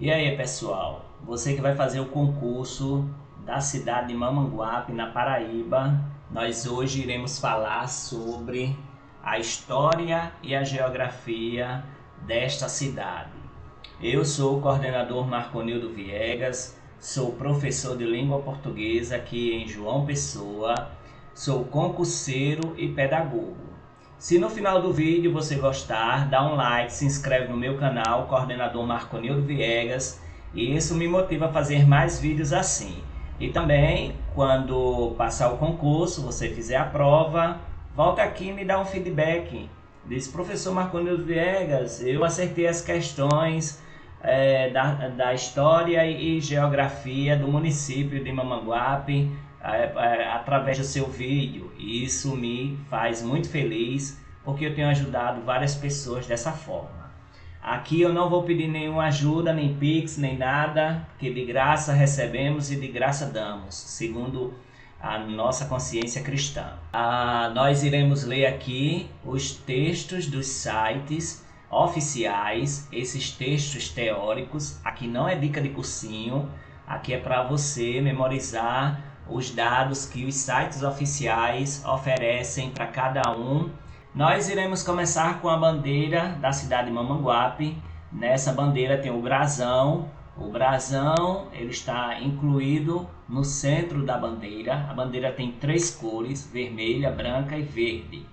E aí, pessoal, você que vai fazer o concurso da cidade de Mamanguape, na Paraíba, nós hoje iremos falar sobre a história e a geografia desta cidade. Eu sou o coordenador Marconildo Viegas, sou professor de língua portuguesa aqui em João Pessoa, sou concurseiro e pedagogo. Se no final do vídeo você gostar, dá um like, se inscreve no meu canal, coordenador Marconildo Viegas, e isso me motiva a fazer mais vídeos assim. E também, quando passar o concurso, você fizer a prova, volta aqui e me dá um feedback. Diz, professor Marconildo Viegas, eu acertei as questões da história e geografia do município de Mamanguape, através do seu vídeo, e isso me faz muito feliz porque eu tenho ajudado várias pessoas dessa forma. Aqui eu não vou pedir nenhuma ajuda, nem pix, nem nada, porque de graça recebemos e de graça damos, segundo a nossa consciência cristã. Nós iremos ler aqui os textos dos sites oficiais, esses textos teóricos. Aqui não é dica de cursinho, aqui é para você memorizar os dados que os sites oficiais oferecem para cada um. Nós iremos começar com a bandeira da cidade de Mamanguape. Nessa bandeira tem o brasão. O brasão ele está incluído no centro da bandeira. A bandeira tem três cores, vermelha, branca e verde.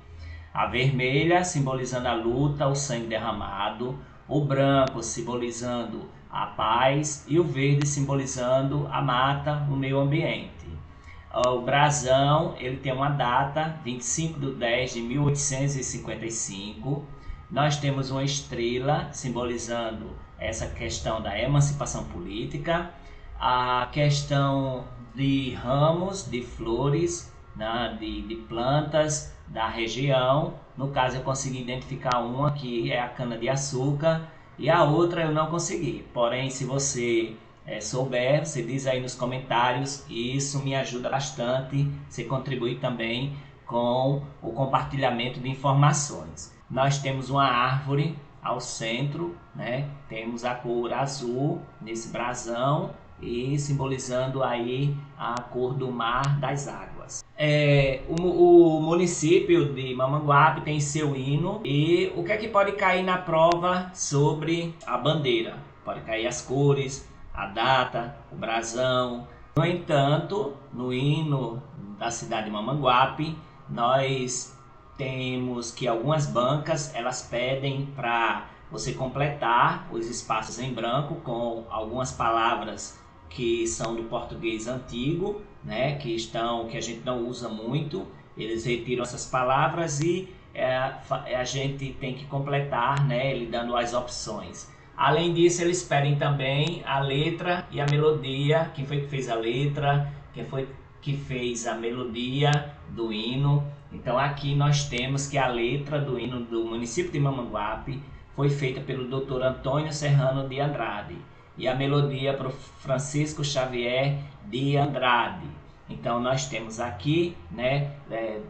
A vermelha simbolizando a luta, o sangue derramado. O branco simbolizando a paz e o verde simbolizando a mata, o meio ambiente. O brasão ele tem uma data, 25/10/1855. Nós temos uma estrela simbolizando essa questão da emancipação política, a questão de ramos, de flores, né, de plantas da região. No caso eu consegui identificar uma que é a cana-de-açúcar e a outra eu não consegui. Porém, se você souber, você diz aí nos comentários, e isso me ajuda bastante. Você contribui também com o compartilhamento de informações. Nós temos uma árvore ao centro, né? Temos a cor azul nesse brasão e simbolizando aí a cor do mar, das águas. O município de Mamanguape tem seu hino, e o que é que pode cair na prova sobre a bandeira? Pode cair as cores, a data, o brasão. No entanto, no hino da cidade de Mamanguape, nós temos que algumas bancas elas pedem para você completar os espaços em branco com algumas palavras que são do português antigo, né, que a gente não usa muito. Eles retiram essas palavras e a gente tem que completar, né, ele dando as opções. Além disso, eles pedem também a letra e a melodia, quem foi que fez a letra, quem foi que fez a melodia do hino. Então aqui nós temos que a letra do hino do município de Mamanguape foi feita pelo Dr. Antônio Serrano de Andrade e a melodia para o Francisco Xavier de Andrade. Então nós temos aqui, né,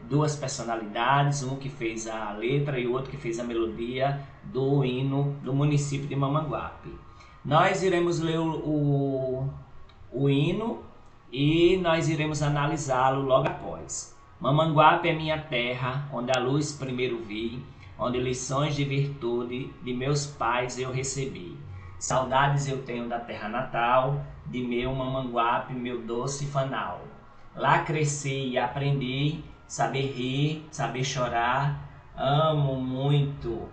duas personalidades, um que fez a letra e o outro que fez a melodia do hino do município de Mamanguape. Nós iremos ler o hino e nós iremos analisá-lo logo após. Mamanguape é minha terra, onde a luz primeiro vi, onde lições de virtude de meus pais eu recebi. Saudades eu tenho da terra natal, de meu Mamanguape, meu doce fanal. Lá cresci e aprendi, saber rir, saber chorar. Amo muito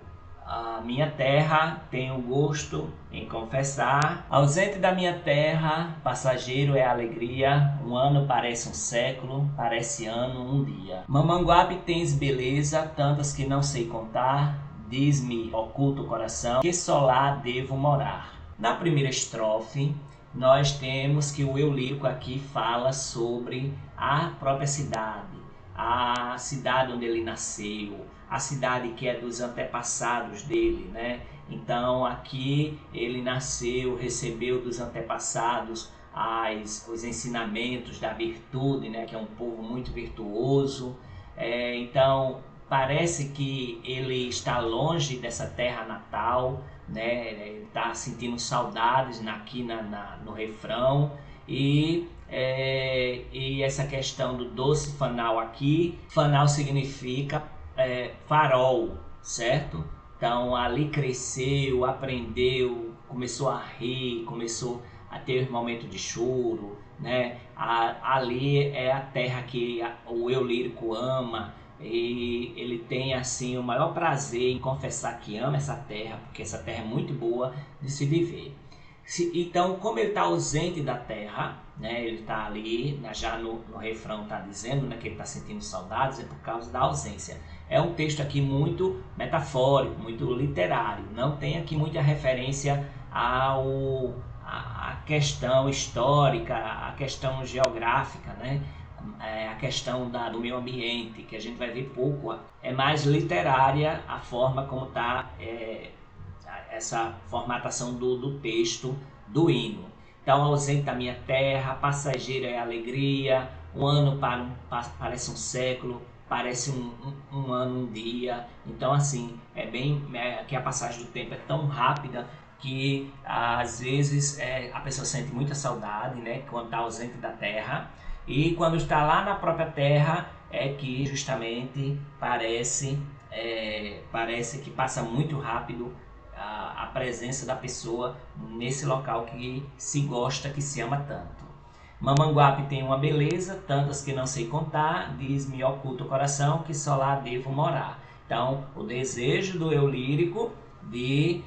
a minha terra, tenho gosto em confessar. Ausente da minha terra, passageiro é alegria. Um ano parece um século, parece ano um dia. Mamanguape tens beleza, tantas que não sei contar. Diz-me, oculto coração, que só lá devo morar. Na primeira estrofe, nós temos que o eu lírico aqui fala sobre a própria cidade, a cidade onde ele nasceu, a cidade que é dos antepassados dele, né? Então aqui ele nasceu, recebeu dos antepassados os ensinamentos da virtude, né? Que é um povo muito virtuoso. Então parece que ele está longe dessa terra natal, né? Ele está sentindo saudades aqui no refrão. E essa questão do doce fanal aqui, fanal significa farol, certo? Então ali cresceu, aprendeu, começou a rir, começou a ter um momento de choro, né? Ali é a terra que o eu lírico ama, e ele tem assim o maior prazer em confessar que ama essa terra, porque essa terra é muito boa de se viver. Então, como ele está ausente da terra, né, ele está ali, já no refrão está dizendo, né, que ele está sentindo saudades, é por causa da ausência. É um texto aqui muito metafórico, muito literário, não tem aqui muita referência à questão histórica, à questão geográfica, né? A questão do meio ambiente, que a gente vai ver pouco. É mais literária a forma como está essa formatação do texto do hino. Então, ausente da minha terra, passageira é alegria, um ano parece um século, parece um ano, um dia. Então, assim, que a passagem do tempo é tão rápida que às vezes a pessoa sente muita saudade, né, quando está ausente da terra, e quando está lá na própria terra é que justamente parece que passa muito rápido a presença da pessoa nesse local que se gosta, que se ama tanto. Mamanguape tem uma beleza, tantas que não sei contar, diz-me oculto o coração que só lá devo morar. Então, o desejo do eu lírico de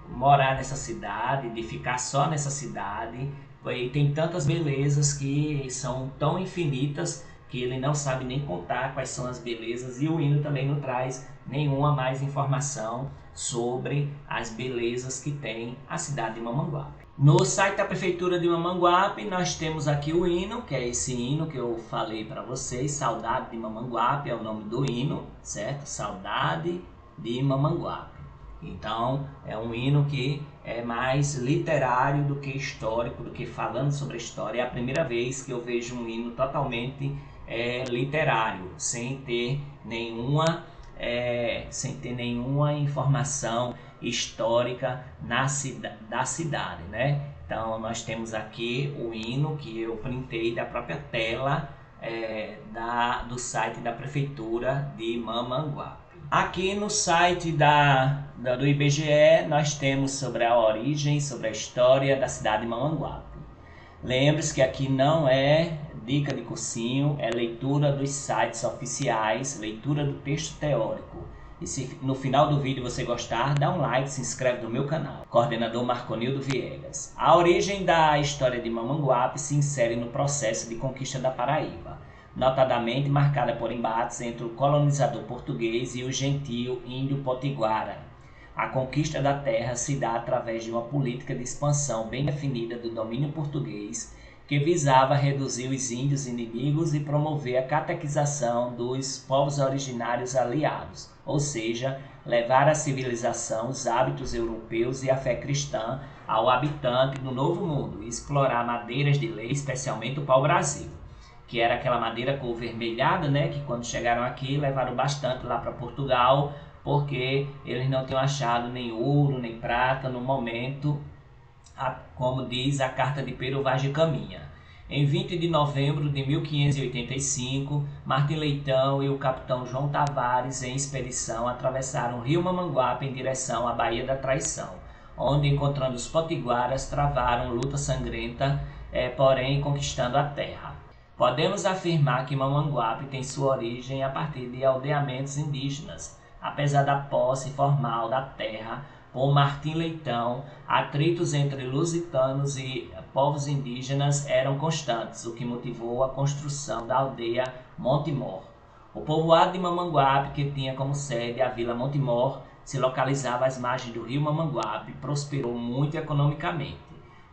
morar nessa cidade, de ficar só nessa cidade, e tem tantas belezas que são tão infinitas que ele não sabe nem contar quais são as belezas, e o hino também não traz nenhuma mais informação sobre as belezas que tem a cidade de Mamanguape. No site da Prefeitura de Mamanguape nós temos aqui o hino, que é esse hino que eu falei para vocês, Saudade de Mamanguape é o nome do hino, certo? Saudade de Mamanguape. Então é um hino que é mais literário do que histórico, do que falando sobre a história. É a primeira vez que eu vejo um hino totalmente literário, sem ter nenhuma informação histórica da cidade, né? Então nós temos aqui o hino que eu printei da própria tela do site da Prefeitura de Mamanguape. Aqui no site do IBGE nós temos sobre a origem, sobre a história da cidade de Mamanguape. Lembre-se que aqui não é dica de cursinho, é leitura dos sites oficiais, leitura do texto teórico. E se no final do vídeo você gostar, dá um like, se inscreve no meu canal. Coordenador Marconildo Viegas. A origem da história de Mamanguape se insere no processo de conquista da Paraíba, notadamente marcada por embates entre o colonizador português e o gentio índio potiguara. A conquista da terra se dá através de uma política de expansão bem definida do domínio português, que visava reduzir os índios inimigos e promover a catequização dos povos originários aliados, ou seja, levar a civilização, os hábitos europeus e a fé cristã ao habitante do Novo Mundo e explorar madeiras de lei, especialmente o pau-brasil, que era aquela madeira cor vermelhada, né, que quando chegaram aqui levaram bastante lá para Portugal, porque eles não tinham achado nem ouro, nem prata no momento, como diz a carta de Pero Vaz de Caminha. Em 20 de novembro de 1585, Martim Leitão e o capitão João Tavares, em expedição, atravessaram o rio Mamanguape em direção à Baía da Traição, onde, encontrando os potiguaras, travaram luta sangrenta, porém conquistando a terra. Podemos afirmar que Mamanguape tem sua origem a partir de aldeamentos indígenas. Apesar da posse formal da terra por Martim Leitão, atritos entre lusitanos e povos indígenas eram constantes, o que motivou a construção da aldeia Montemor. O povoado de Mamanguape, que tinha como sede a Vila Montemor, se localizava às margens do rio Mamanguape e prosperou muito economicamente,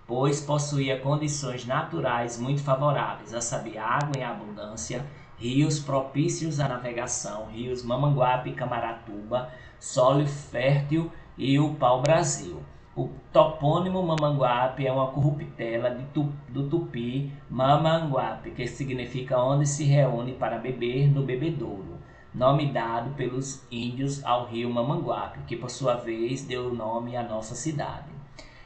pois possuía condições naturais muito favoráveis, a saber, água em abundância, rios propícios à navegação, rios Mamanguape e Camaratuba, solo fértil e o pau-brasil. O topônimo Mamanguape é uma corruptela do tupi Mamanguape, que significa onde se reúne para beber no bebedouro. nome dado pelos índios ao rio Mamanguape, que por sua vez deu nome à nossa cidade.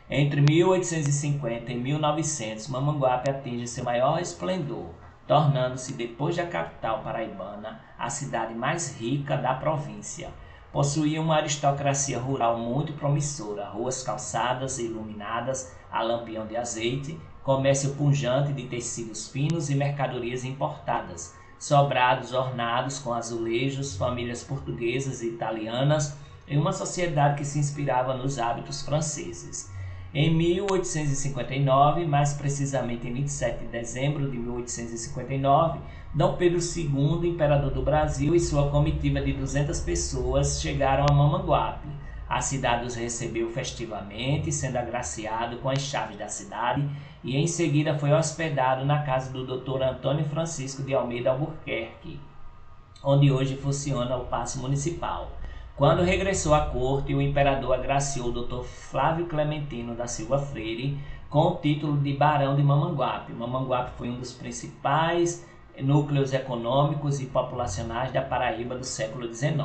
Entre 1850 e 1900, Mamanguape atinge seu maior esplendor, tornando-se, depois da capital paraibana, a cidade mais rica da província. Possuía uma aristocracia rural muito promissora, ruas calçadas e iluminadas a lampião de azeite, comércio pujante de tecidos finos e mercadorias importadas, sobrados ornados com azulejos, famílias portuguesas e italianas, em uma sociedade que se inspirava nos hábitos franceses. Em 1859, mais precisamente em 27 de dezembro de 1859, Dom Pedro II, imperador do Brasil, e sua comitiva de 200 pessoas chegaram a Mamanguape. A cidade os recebeu festivamente, sendo agraciado com as chaves da cidade, e em seguida foi hospedado na casa do Dr. Antônio Francisco de Almeida Albuquerque, onde hoje funciona o Paço Municipal. Quando regressou à corte, o imperador agraciou o Dr. Flávio Clementino da Silva Freire com o título de Barão de Mamanguape. Mamanguape foi um dos principais núcleos econômicos e populacionais da Paraíba do século XIX.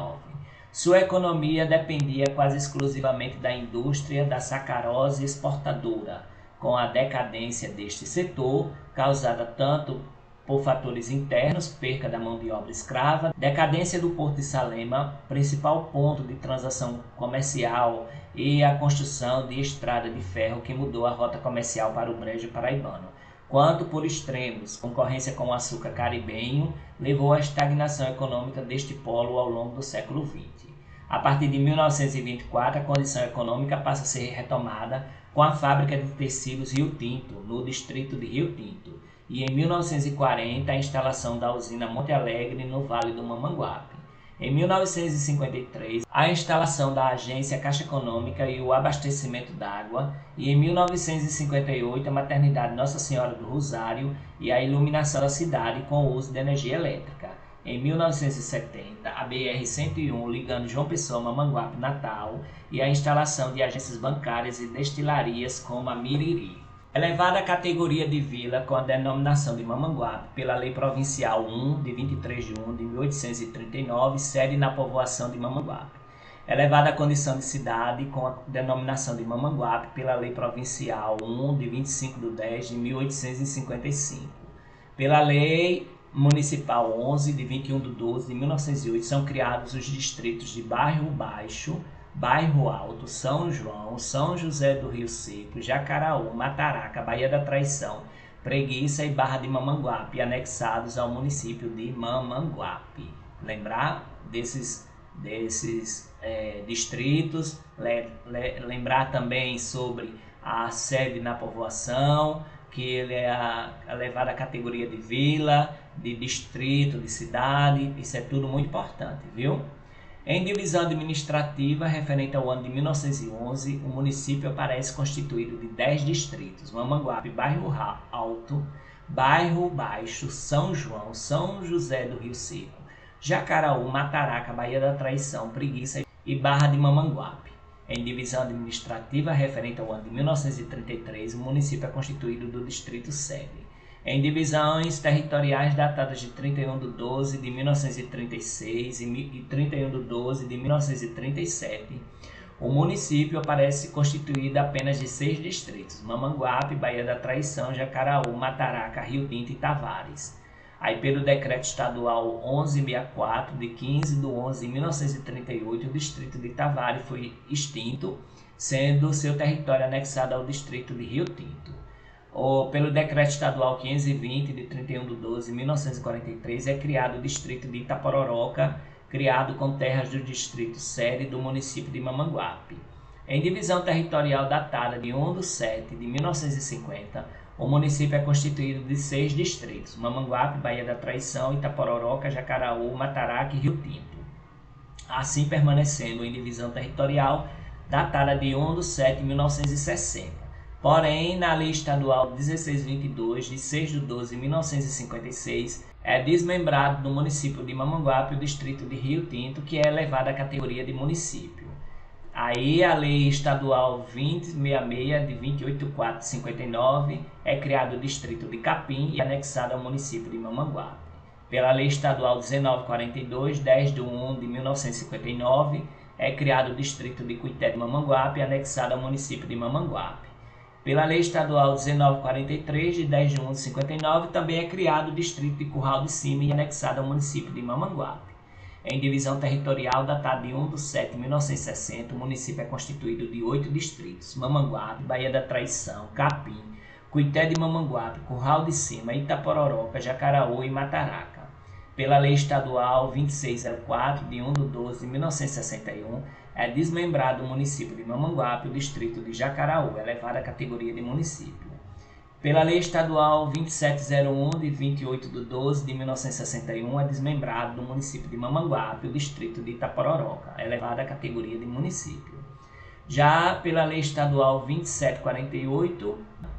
Sua economia dependia quase exclusivamente da indústria da sacarose exportadora, com a decadência deste setor, causada tanto por fatores internos, perca da mão de obra escrava, decadência do Porto de Salema, principal ponto de transação comercial, e a construção de estrada de ferro que mudou a rota comercial para o Brejo Paraibano, quanto por extremos, concorrência com o açúcar caribenho, levou à estagnação econômica deste polo ao longo do século XX. A partir de 1924, a condição econômica passa a ser retomada com a fábrica de tecidos Rio Tinto, no distrito de Rio Tinto, e em 1940 a instalação da usina Monte Alegre no Vale do Mamanguape. Em 1953, a instalação da agência Caixa Econômica e o abastecimento d'água, e em 1958 a maternidade Nossa Senhora do Rosário e a iluminação da cidade com o uso de energia elétrica. Em 1970, a BR-101 ligando João Pessoa a Mamanguape, Natal, e a instalação de agências bancárias e destilarias como a Miriri. Elevada à categoria de vila com a denominação de Mamanguape pela Lei Provincial 1, de 23 de 1 de 1839, sede na povoação de Mamanguape. Elevada à condição de cidade com a denominação de Mamanguape pela Lei Provincial 1, de 25 de 10 de 1855. Pela Lei Municipal 11, de 21 de 12 de 1908, são criados os distritos de Bairro Baixo, Bairro Alto, São João, São José do Rio Seco, Jacaraú, Mataraca, Baía da Traição, Preguiça e Barra de Mamanguape, anexados ao município de Mamanguape. Lembrar desses distritos, lembrar também sobre a sede na povoação, que ele é elevado à categoria de vila, de distrito, de cidade. Isso é tudo muito importante, viu? Em divisão administrativa, referente ao ano de 1911, o município aparece constituído de 10 distritos: Mamanguape, Bairro Alto, Bairro Baixo, São João, São José do Rio Seco, Jacaraú, Mataraca, Baía da Traição, Preguiça e Barra de Mamanguape. Em divisão administrativa, referente ao ano de 1933, o município é constituído do distrito sede. Em divisões territoriais datadas de 31 de 12 de 1936 e 31 de 12 de 1937, o município aparece constituído apenas de 6 distritos: Mamanguape, Baía da Traição, Jacaraú, Mataraca, Rio Tinto e Tavares. Aí, pelo Decreto Estadual 1164, de 15 de 11 de 1938, o distrito de Tavares foi extinto, sendo seu território anexado ao distrito de Rio Tinto. Pelo Decreto Estadual 520, de 31 de 12 de 1943, é criado o distrito de Itapororoca, criado com terras do distrito sede do município de Mamanguape. Em divisão territorial datada de 1 de 7 de 1950, o município é constituído de 6 distritos: Mamanguape, Baía da Traição, Itapororoca, Jacaraú, Mataraca e Rio Tinto. Assim permanecendo em divisão territorial datada de 1 de 7 de 1960. Porém, na Lei Estadual 1622, de 6 de 12 de 1956, é desmembrado do município de Mamanguape o distrito de Rio Tinto, que é elevado à categoria de município. Aí a Lei Estadual 2066, de 28 de 4 de 59, é criado o distrito de Capim e anexado ao município de Mamanguape. Pela Lei Estadual 1942, 10 de 1 de 1959, é criado o Distrito de Cuité de Mamanguape, anexado ao município de Mamanguape. Pela Lei Estadual 1943, de 10 de 1 de 59, também é criado o Distrito de Curral de Cima e anexado ao município de Mamanguape. Em divisão territorial, datada de 1 de 7 de 1960, o município é constituído de 8 distritos: Mamanguape, Baía da Traição, Capim, Cuité de Mamanguape, Curral de Cima, Itapororoca, Jacaraú e Mataraca. Pela Lei Estadual 2604, de 1 de 12 de 1961, é desmembrado o município de Mamanguape, o distrito de Jacaraú, elevado à categoria de município. Pela Lei Estadual 2701, de 28 de 12 de 1961, é desmembrado do município de Mamanguape, o distrito de Itapororoca, elevado à categoria de município. Já pela Lei Estadual 2748,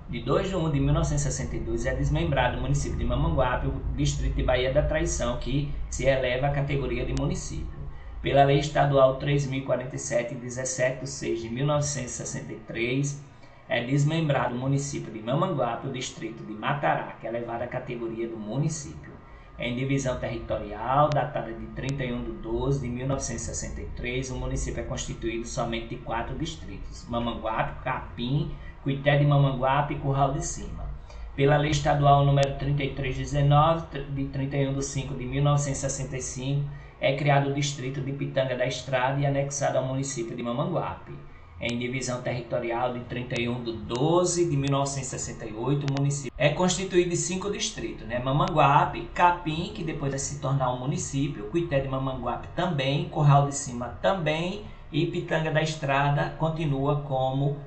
de 2 de 1 de 1962, é desmembrado do município de Mamanguape, o distrito de Baía da Traição, que se eleva à categoria de município. Pela Lei Estadual 3047, de 17 de 6 de 1963, é desmembrado o município de Mamanguape, o distrito de Mataraca, elevado à categoria do município. Em divisão territorial, datada de 31 de 12 de 1963, o município é constituído somente de 4 distritos: Mamanguape, Capim, Cuité de Mamanguape e Curral de Cima. Pela Lei Estadual número 3319, de 31 de 5 de 1965, é criado o distrito de Pitanga da Estrada e anexado ao município de Mamanguape. Em divisão territorial de 31 de 12 de 1968, o município é constituído de 5 distritos, Mamanguape, Capim, que depois vai se tornar um município, Cuité de Mamanguape também, Curral de Cima também, e Pitanga da Estrada continua como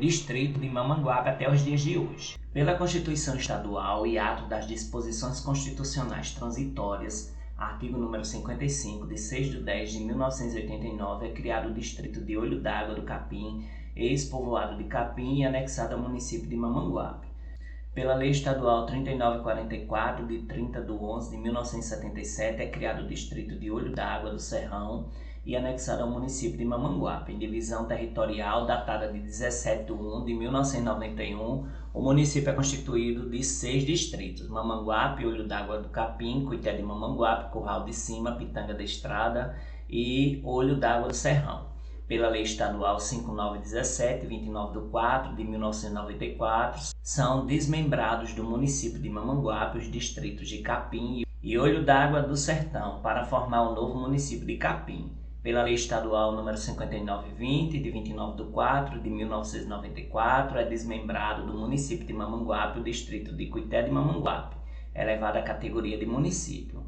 distrito de Mamanguape até os dias de hoje. Pela Constituição Estadual e ato das disposições constitucionais transitórias, artigo número 55, de 6 de 10 de 1989, é criado o distrito de Olho d'Água do Capim, ex-povoado de Capim e anexado ao município de Mamanguape. Pela Lei Estadual 3944, de 30 de 11 de 1977, é criado o distrito de Olho d'Água do Serrão e anexado ao município de Mamanguape. Em divisão territorial, datada de 17 de 1 de 1991, o município é constituído de 6 distritos: Mamanguape, Olho d'Água do Capim, Cuité de Mamanguape, Curral de Cima, Pitanga da Estrada e Olho d'Água do Serrão. Pela Lei Estadual 5917, 29 de 4 de 1994, são desmembrados do município de Mamanguape os distritos de Capim e Olho d'Água do Sertão para formar o novo município de Capim. Pela Lei Estadual número 5920, de 29 de 4 de 1994, é desmembrado do município de Mamanguape o distrito de Cuité de Mamanguape, elevado à categoria de município.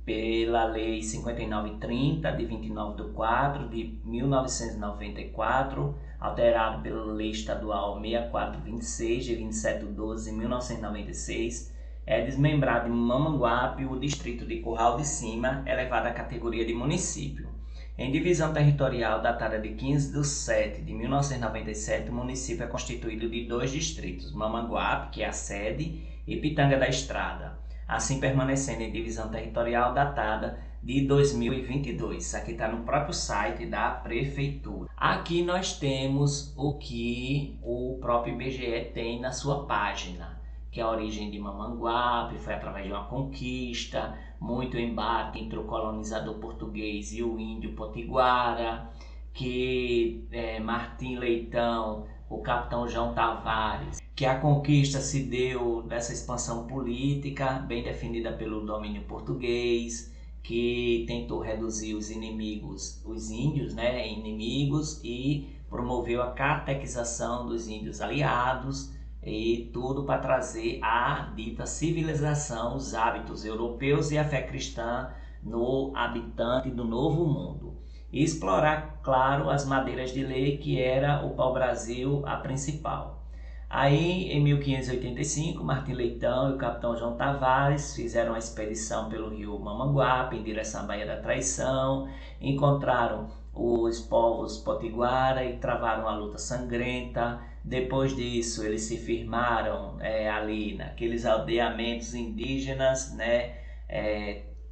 Pela Lei 5930, de 29 de 4 de 1994, alterado pela Lei Estadual 6426, de 27 de 12 de 1996, é desmembrado em Mamanguape o distrito de Curral de Cima, elevado à categoria de município. Em divisão territorial datada de 15 de 7 de 1997, o município é constituído de 2 distritos: Mamanguape, que é a sede, e Pitanga da Estrada, assim permanecendo em divisão territorial datada de 2022. Aqui está no próprio site da Prefeitura. Aqui nós temos o que o próprio IBGE tem na sua página, que a origem de Mamanguape foi através de uma conquista, muito embate entre o colonizador português e o índio potiguara, que Martim Leitão, o capitão João Tavares, que a conquista se deu dessa expansão política bem definida pelo domínio português, que tentou reduzir os inimigos, os índios, inimigos, e promoveu a catequização dos índios aliados, e tudo para trazer a dita civilização, os hábitos europeus e a fé cristã no habitante do Novo Mundo. E explorar, claro, as madeiras de lei, que era o pau-brasil a principal. Aí, em 1585, Martim Leitão e o capitão João Tavares fizeram uma expedição pelo rio Mamanguape em direção à Baía da Traição, encontraram os povos potiguara e travaram uma luta sangrenta. Depois disso, eles se firmaram ali naqueles aldeamentos indígenas,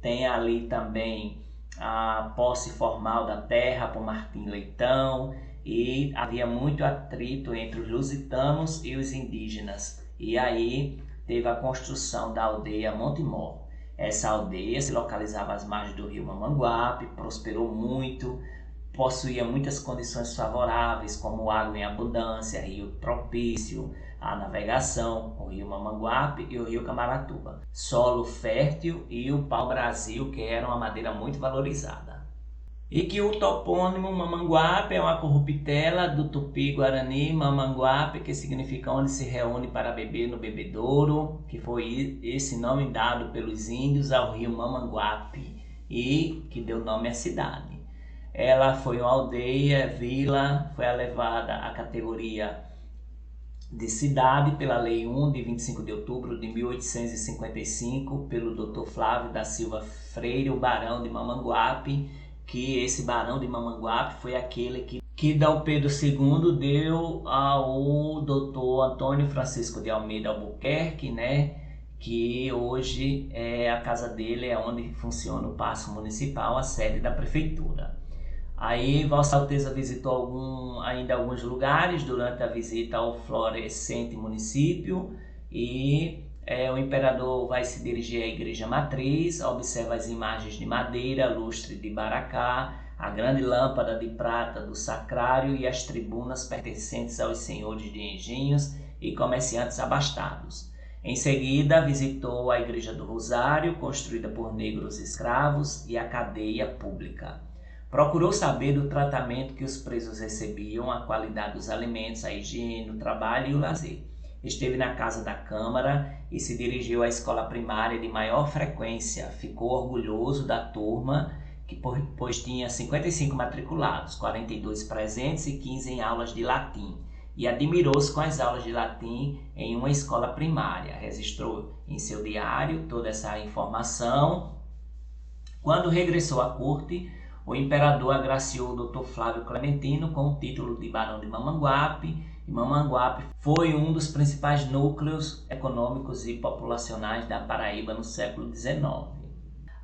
tem ali também a posse formal da terra por Martim Leitão, e havia muito atrito entre os lusitanos e os indígenas. E aí teve a construção da aldeia Monte Mor. Essa aldeia se localizava às margens do rio Mamanguape, prosperou muito, possuía muitas condições favoráveis, como água em abundância, rio propício à navegação, o rio Mamanguape e o rio Camaratuba, solo fértil e o pau-brasil, que era uma madeira muito valorizada. E que o topônimo Mamanguape é uma corruptela do tupi-guarani Mamanguape, que significa onde se reúne para beber no bebedouro, que foi esse nome dado pelos índios ao rio Mamanguape e que deu nome à cidade. Ela foi uma aldeia, vila, foi elevada à categoria de cidade pela Lei 1 de 25 de outubro de 1855 pelo Dr. Flávio da Silva Freire, o Barão de Mamanguape, que esse Barão de Mamanguape foi aquele que Dom Pedro II deu ao Dr. Antônio Francisco de Almeida Albuquerque, né? Que hoje a casa dele é onde funciona o Paço Municipal, a sede da prefeitura. Aí Vossa Alteza visitou ainda alguns lugares durante a visita ao florescente município e o imperador vai se dirigir à igreja matriz, observa as imagens de madeira, lustre de Baracá, a grande lâmpada de prata do sacrário e as tribunas pertencentes aos senhores de engenhos e comerciantes abastados. Em seguida, visitou a igreja do Rosário, construída por negros escravos, e a cadeia pública. Procurou saber do tratamento que os presos recebiam, a qualidade dos alimentos, a higiene, o trabalho e o lazer. Esteve na Casa da Câmara e se dirigiu à escola primária de maior frequência. Ficou orgulhoso da turma, pois tinha 55 matriculados, 42 presentes e 15 em aulas de latim. E admirou-se com as aulas de latim em uma escola primária. Registrou em seu diário toda essa informação. Quando regressou à corte, o imperador agraciou o Dr. Flávio Clementino com o título de Barão de Mamanguape. Mamanguape foi um dos principais núcleos econômicos e populacionais da Paraíba no século XIX.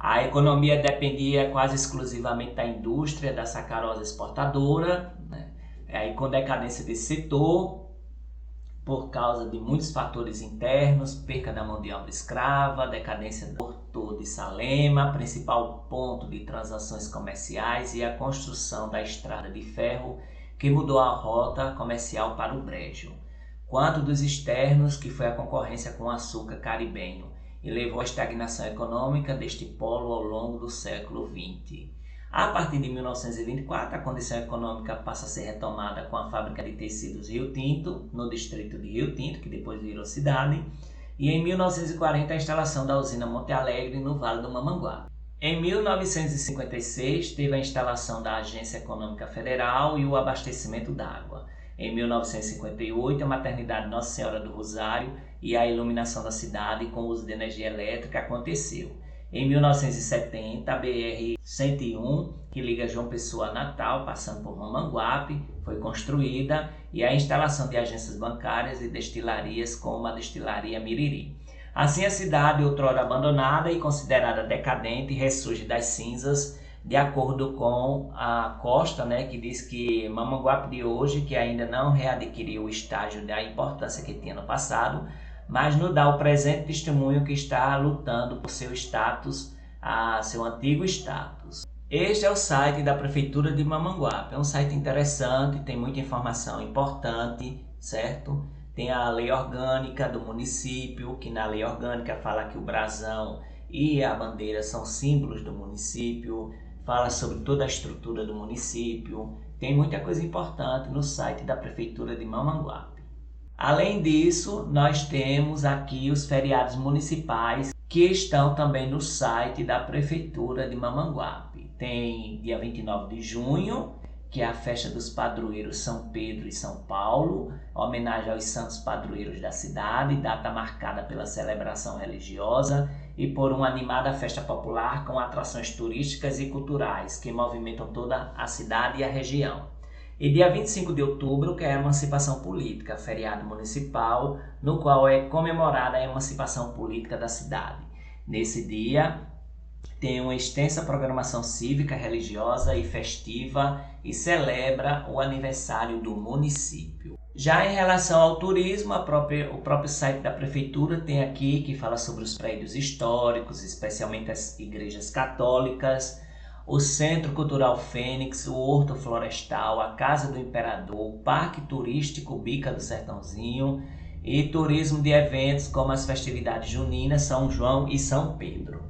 A economia dependia quase exclusivamente da indústria da sacarosa exportadora, né? Aí, com decadência desse setor, por causa de muitos fatores internos, perca da mão de obra escrava, decadência do Porto de Salema, principal ponto de transações comerciais, e a construção da estrada de ferro, que mudou a rota comercial para o Brejo, quanto dos externos, que foi a concorrência com o açúcar caribenho, e levou à estagnação econômica deste polo ao longo do século XX. A partir de 1924, a condição econômica passa a ser retomada com a fábrica de tecidos Rio Tinto, no distrito de Rio Tinto, que depois virou cidade, e em 1940 a instalação da usina Monte Alegre, no Vale do Mamanguape. Em 1956, teve a instalação da Agência Econômica Federal e o abastecimento d'água. Em 1958, a maternidade Nossa Senhora do Rosário e a iluminação da cidade com uso de energia elétrica aconteceu. Em 1970, a BR-101, que liga João Pessoa a Natal, passando por Mamanguape, foi construída, e a instalação de agências bancárias e destilarias, como a destilaria Miriri. Assim, a cidade, outrora abandonada e considerada decadente, ressurge das cinzas, de acordo com a Costa, né, que diz que Mamanguape de hoje, que ainda não readquiriu o estágio da importância que tinha no passado, mas nos dá o presente testemunho que está lutando por seu status, seu antigo status. Este é o site da Prefeitura de Mamanguape. É um site interessante, tem muita informação importante, certo? Tem a lei orgânica do município, que na lei orgânica fala que o brasão e a bandeira são símbolos do município, fala sobre toda a estrutura do município. Tem muita coisa importante no site da Prefeitura de Mamanguape. Além disso, nós temos aqui os feriados municipais que estão também no site da Prefeitura de Mamanguape. Tem dia 29 de junho, que é a festa dos padroeiros São Pedro e São Paulo, homenagem aos santos padroeiros da cidade, data marcada pela celebração religiosa e por uma animada festa popular com atrações turísticas e culturais que movimentam toda a cidade e a região. E dia 25 de outubro, que é a emancipação política, feriado municipal, no qual é comemorada a emancipação política da cidade. Nesse dia, tem uma extensa programação cívica, religiosa e festiva e celebra o aniversário do município. Já em relação ao turismo, o próprio site da prefeitura tem aqui que fala sobre os prédios históricos, especialmente as igrejas católicas, o Centro Cultural Fênix, o Horto Florestal, a Casa do Imperador, o Parque Turístico Bica do Sertãozinho e turismo de eventos como as festividades juninas, São João e São Pedro.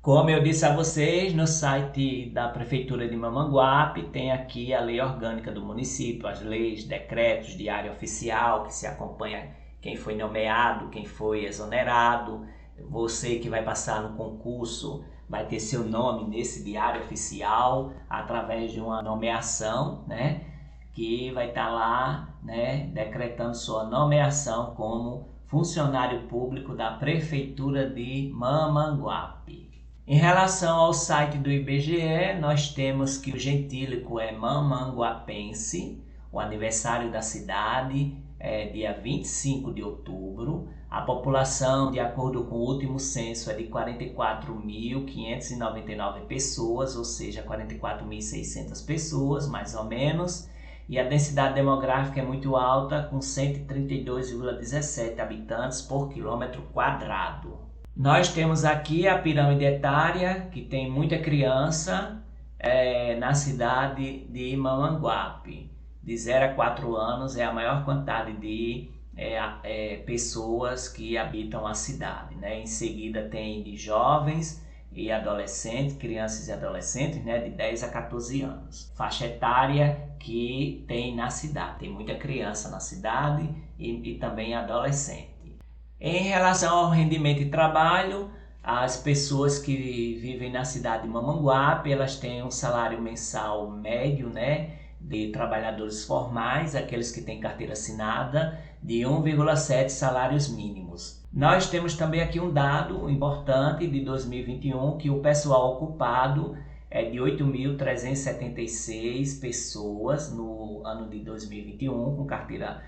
Como eu disse a vocês, no site da Prefeitura de Mamanguape tem aqui a lei orgânica do município, as leis, decretos, diário oficial, que se acompanha quem foi nomeado, quem foi exonerado. Você que vai passar no concurso vai ter seu nome nesse diário oficial através de uma nomeação, né? Que vai estar lá, né, decretando sua nomeação como funcionário público da Prefeitura de Mamanguape. Em relação ao site do IBGE, nós temos que o gentílico é mamanguapense, o aniversário da cidade é dia 25 de outubro, a população, de acordo com o último censo, é de 44.599 pessoas, ou seja, 44.600 pessoas, mais ou menos, e a densidade demográfica é muito alta, com 132,17 habitantes por quilômetro quadrado. Nós temos aqui a pirâmide etária, que tem muita criança na cidade de Mamanguape. De 0 a 4 anos é a maior quantidade de pessoas que habitam a cidade, né? Em seguida tem de jovens e adolescentes, crianças e adolescentes, né? De 10 a 14 anos. Faixa etária que tem na cidade. Tem muita criança na cidade e também adolescente. Em relação ao rendimento de trabalho, as pessoas que vivem na cidade de Mamanguape, elas têm um salário mensal médio, né, de trabalhadores formais, aqueles que têm carteira assinada, de 1,7 salários mínimos. Nós temos também aqui um dado importante de 2021, que o pessoal ocupado é de 8.376 pessoas no ano de 2021, com carteira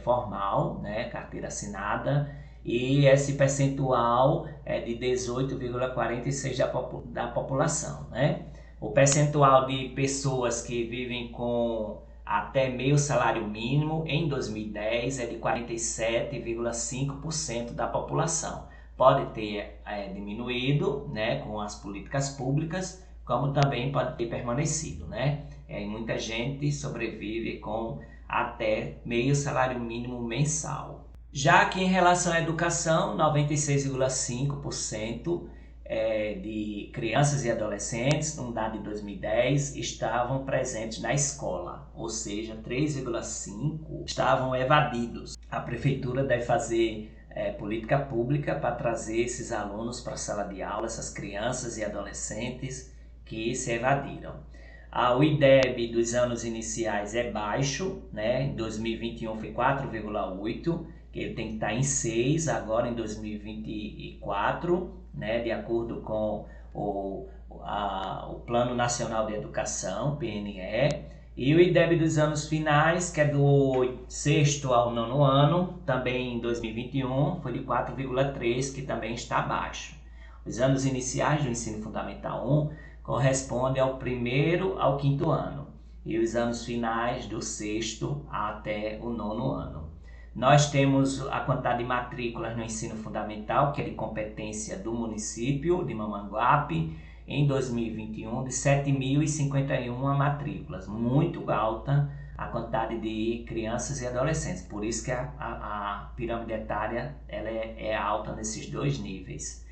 formal, né, carteira assinada, e esse percentual é de 18,46% da população, né? O percentual de pessoas que vivem com até meio salário mínimo em 2010 é de 47,5% da população. Pode ter diminuído, né, com as políticas públicas, como também pode ter permanecido, né? Muita gente sobrevive com até meio salário mínimo mensal. Já que em relação à educação, 96,5% de crianças e adolescentes, num dado de 2010, estavam presentes na escola, ou seja, 3,5% estavam evadidos. A prefeitura deve fazer política pública para trazer esses alunos para a sala de aula, essas crianças e adolescentes que se evadiram. O IDEB dos anos iniciais é baixo, né? Em 2021 foi 4,8%, que ele tem que estar em 6 agora em 2024, né, de acordo com o Plano Nacional de Educação, PNE, e o IDEB dos anos finais, que é do 6º ao 9º ano, também em 2021, foi de 4,3, que também está baixo. Os anos iniciais do ensino fundamental 1 correspondem ao 1º ao 5º ano, e os anos finais do 6º até o 9º ano. Nós temos a quantidade de matrículas no ensino fundamental, que é de competência do município de Mamanguape, em 2021, de 7.051 matrículas. Muito alta a quantidade de crianças e adolescentes. Por isso que a pirâmide etária ela é alta nesses dois níveis.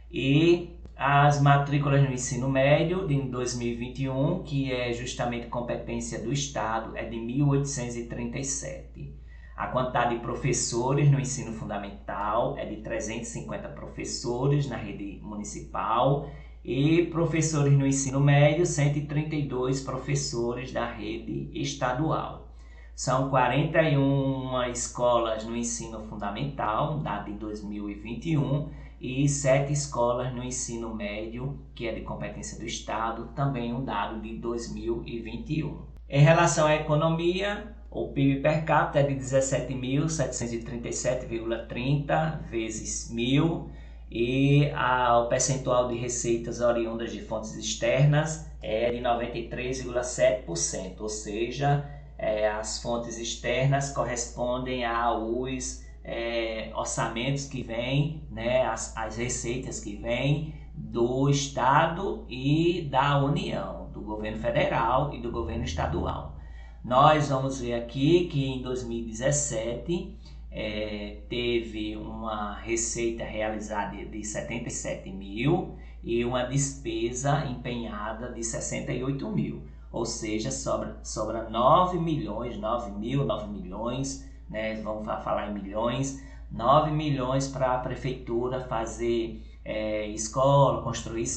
E as matrículas no ensino médio de 2021, que é justamente competência do Estado, é de 1.837. A quantidade de professores no ensino fundamental é de 350 professores na rede municipal e professores no ensino médio, 132 professores da rede estadual. São 41 escolas no ensino fundamental, dado de 2021, e 7 escolas no ensino médio, que é de competência do Estado, também um dado de 2021. Em relação à economia, o PIB per capita é de 17.737,30 vezes 1.000 e o percentual de receitas oriundas de fontes externas é de 93,7%, ou seja, As fontes externas correspondem aos orçamentos que vêm, né, as receitas que vêm do Estado e da União, do governo federal e do governo estadual. Nós vamos ver aqui que em 2017 teve uma receita realizada de 77 mil e uma despesa empenhada de 68 mil. Ou seja, sobra 9 milhões, né? Vamos falar em milhões, 9 milhões para a prefeitura fazer escola, construir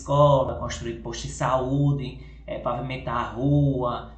posto de saúde, pavimentar a rua,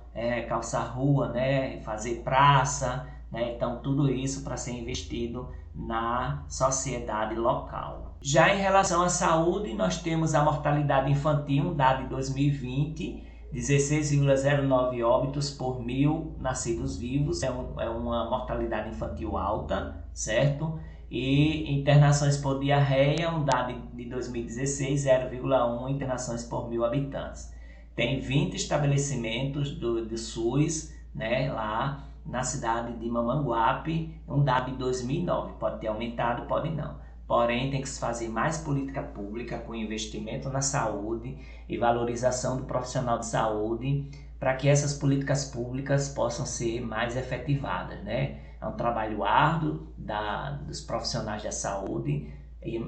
calçar a rua, né? Fazer praça, né? Então tudo isso para ser investido na sociedade local. Já em relação à saúde, nós temos a mortalidade infantil, um dado de 2020, 16,09 óbitos por 1.000 nascidos vivos, é uma mortalidade infantil alta, certo? E internações por diarreia, um dado de 2016, 0,1 internações por 1.000 habitantes. Tem 20 estabelecimentos do SUS, né, lá na cidade de Mamanguape, um dado de 2009, pode ter aumentado, pode não. Porém, tem que se fazer mais política pública com investimento na saúde e valorização do profissional de saúde para que essas políticas públicas possam ser mais efetivadas, né? É um trabalho árduo dos profissionais da saúde,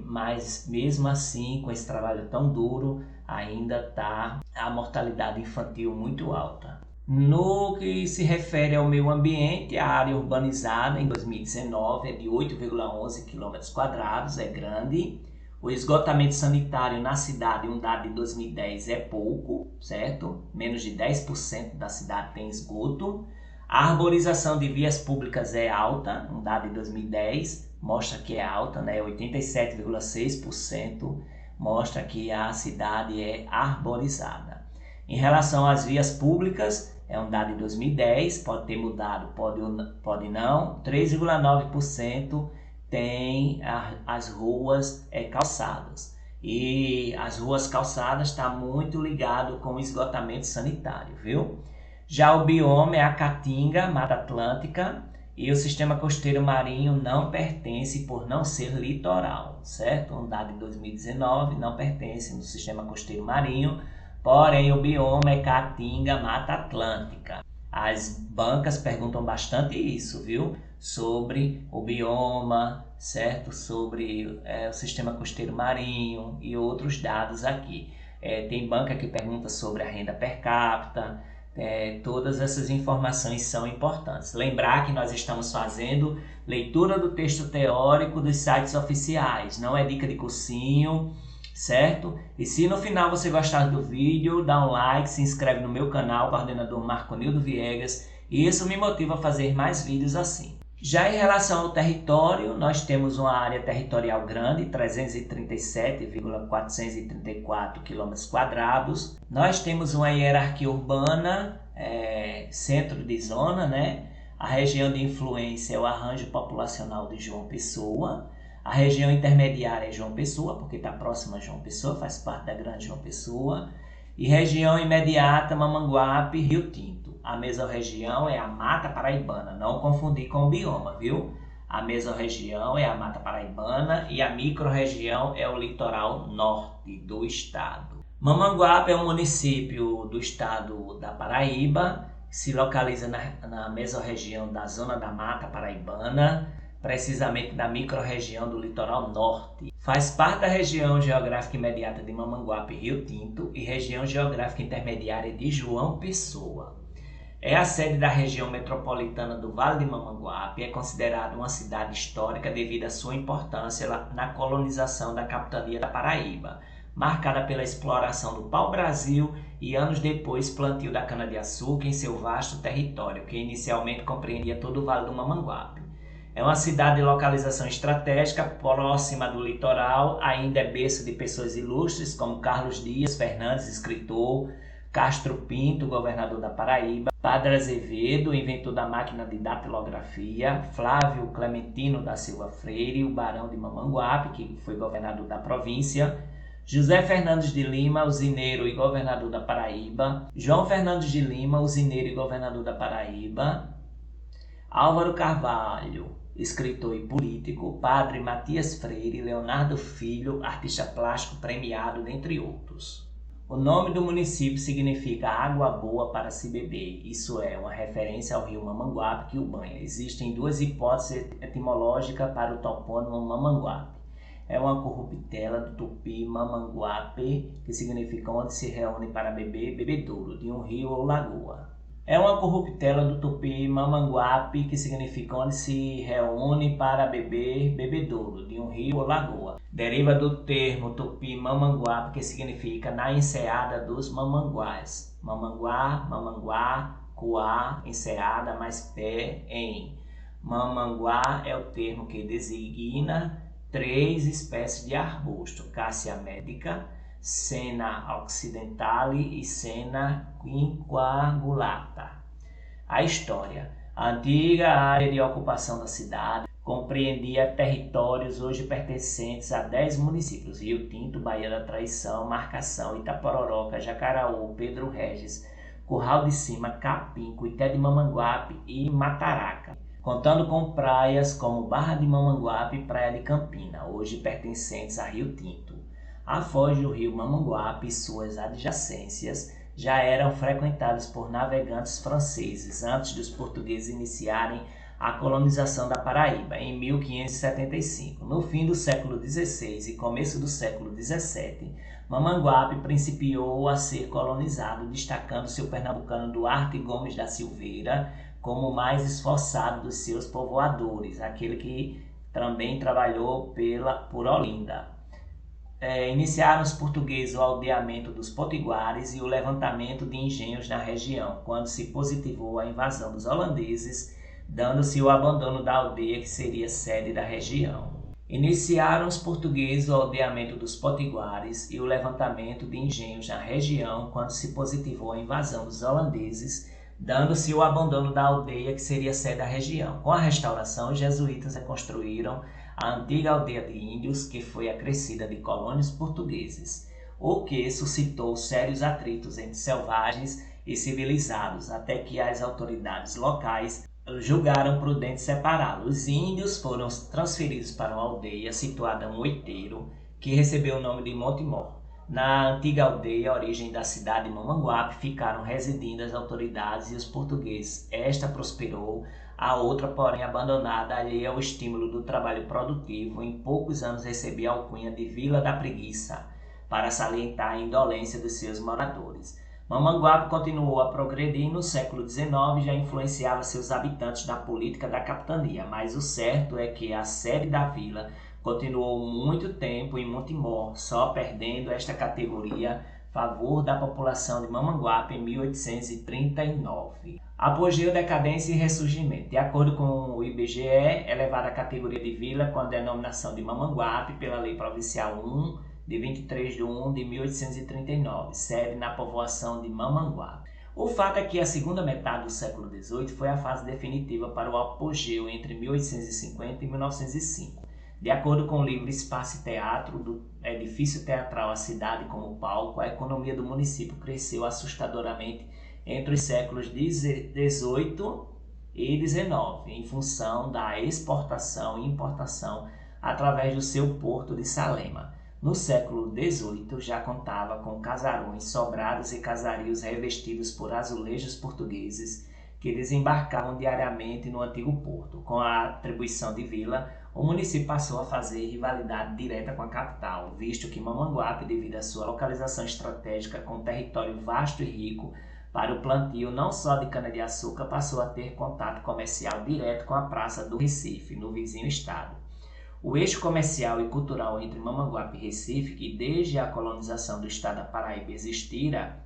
mas mesmo assim, com esse trabalho tão duro, ainda está a mortalidade infantil muito alta. No que se refere ao meio ambiente, a área urbanizada em 2019 é de 8,11 km², é grande. O esgotamento sanitário na cidade, um dado de 2010, é pouco, certo? Menos de 10% da cidade tem esgoto. A arborização de vias públicas é alta, um dado de 2010, mostra que é alta, né? 87,6% mostra que a cidade é arborizada. Em relação às vias públicas, é um dado de 2010, pode ter mudado, pode não, 3,9% tem as ruas calçadas. E as ruas calçadas está muito ligado com o esgotamento sanitário, viu? Já o bioma é a Caatinga, Mata Atlântica, e o sistema costeiro marinho não pertence por não ser litoral, certo? Um dado de 2019, não pertence no sistema costeiro marinho, porém o bioma é Caatinga, Mata Atlântica. As bancas perguntam bastante isso, viu? Sobre o bioma, certo? Sobre o sistema costeiro marinho e outros dados aqui. Tem banca que pergunta sobre a renda per capita. Todas essas informações são importantes. Lembrar que nós estamos fazendo leitura do texto teórico dos sites oficiais, não é dica de cursinho, certo? E se no final você gostar do vídeo, dá um like, se inscreve no meu canal, coordenador Marconildo Viegas, e isso me motiva a fazer mais vídeos assim. Já em relação ao território, nós temos uma área territorial grande, 337,434 km². Nós temos uma hierarquia urbana, centro de zona, né? A região de influência é o arranjo populacional de João Pessoa. A região intermediária é João Pessoa, porque está próxima a João Pessoa, faz parte da grande João Pessoa. E região imediata, Mamanguape, Rio Tinto. A mesorregião é a Mata Paraibana, não confundir com o bioma, viu? A mesorregião é a Mata Paraibana e a microrregião é o litoral norte do estado. Mamanguape é um município do estado da Paraíba, se localiza na mesorregião da Zona da Mata Paraibana, precisamente da microrregião do litoral norte. Faz parte da região geográfica imediata de Mamanguape e Rio Tinto e região geográfica intermediária de João Pessoa. É a sede da região metropolitana do Vale de Mamanguape e é considerada uma cidade histórica devido à sua importância na colonização da capitania da Paraíba, marcada pela exploração do pau-brasil e anos depois plantio da cana-de-açúcar em seu vasto território, que inicialmente compreendia todo o Vale do Mamanguape. É uma cidade de localização estratégica, próxima do litoral, ainda é berço de pessoas ilustres como Carlos Dias Fernandes, escritor, Castro Pinto, governador da Paraíba, Padre Azevedo, inventor da máquina de datilografia, Flávio Clementino da Silva Freire, o barão de Mamanguape, que foi governador da província, José Fernandes de Lima, usineiro e governador da Paraíba. João Fernandes de Lima, usineiro e governador da Paraíba. Álvaro Carvalho, escritor e político. Padre Matias Freire, Leonardo Filho, artista plástico premiado, dentre outros. O nome do município significa água boa para se beber, isso é, uma referência ao rio Mamanguape que o banha. Existem duas hipóteses etimológicas para o topônimo Mamanguape. É uma corruptela do tupi Mamanguape, que significa onde se reúne para beber, bebedouro, de um rio ou lagoa. É uma corruptela do tupi Mamanguape, que significa onde se reúne para beber, bebedouro, de um rio ou lagoa. Deriva do termo tupi Mamanguape, que significa na enseada dos mamanguás. Mamanguá, mamanguá, cuá, enseada, mais pé, em. Mamanguá é o termo que designa 3 espécies de arbusto: Cássia medica, Senna occidentale e Senna quinquagulata. A história. A antiga área de ocupação da cidade compreendia territórios hoje pertencentes a 10 municípios: Rio Tinto, Baía da Traição, Marcação, Itapororoca, Jacaraú, Pedro Regis, Curral de Cima, Capim, Cuité de Mamanguape e Mataraca, contando com praias como Barra de Mamanguape e Praia de Campina, hoje pertencentes a Rio Tinto. A foz do rio Mamanguape e suas adjacências já eram frequentadas por navegantes franceses antes dos portugueses iniciarem a colonização da Paraíba, em 1575. No fim do século XVI e começo do século XVII, Mamanguape principiou a ser colonizado, destacando-se o pernambucano Duarte Gomes da Silveira como o mais esforçado dos seus povoadores, aquele que também trabalhou por Olinda. Iniciaram os portugueses o aldeamento dos potiguares e o levantamento de engenhos na região, quando se positivou a invasão dos holandeses, dando-se o abandono da aldeia que seria sede da região. Iniciaram os portugueses o aldeamento dos potiguares e o levantamento de engenhos na região, quando se positivou a invasão dos holandeses, dando-se o abandono da aldeia que seria sede da região. Com a restauração, os jesuítas reconstruíram a antiga aldeia de índios, que foi acrescida de colônias portugueses, o que suscitou sérios atritos entre selvagens e civilizados, até que as autoridades locais julgaram prudente separá-los. Os índios foram transferidos para uma aldeia situada em Moiteiro, que recebeu o nome de Montemor. Na antiga aldeia, origem da cidade de Mamanguape, ficaram residindo as autoridades e os portugueses. Esta prosperou, a outra, porém, abandonada, alheia ao estímulo do trabalho produtivo, em poucos anos recebia a alcunha de Vila da Preguiça, para salientar a indolência dos seus moradores. Mamanguape continuou a progredir e no século XIX já influenciava seus habitantes na política da capitania, mas o certo é que a sede da vila continuou muito tempo em Montemor, só perdendo esta categoria a favor da população de Mamanguape em 1839. Apogeu, decadência e ressurgimento. De acordo com o IBGE, é elevada à categoria de vila com a denominação de Mamanguape pela Lei Provincial 1, de 23 de 1 de 1839, sede na povoação de Mamanguape. O fato é que a segunda metade do século XVIII foi a fase definitiva para o apogeu entre 1850 e 1905. De acordo com o livro Espaço e Teatro, do edifício teatral A Cidade como Palco, a economia do município cresceu assustadoramente entre os séculos XVIII e XIX, em função da exportação e importação através do seu porto de Salema. No século XVIII já contava com casarões, sobrados e casarios revestidos por azulejos portugueses que desembarcavam diariamente no antigo porto. Com a atribuição de vila, o município passou a fazer rivalidade direta com a capital, visto que Mamanguape, devido à sua localização estratégica com um território vasto e rico para o plantio não só de cana-de-açúcar, passou a ter contato comercial direto com a Praça do Recife, no vizinho estado. O eixo comercial e cultural entre Mamanguape e Recife, que desde a colonização do estado da Paraíba existira,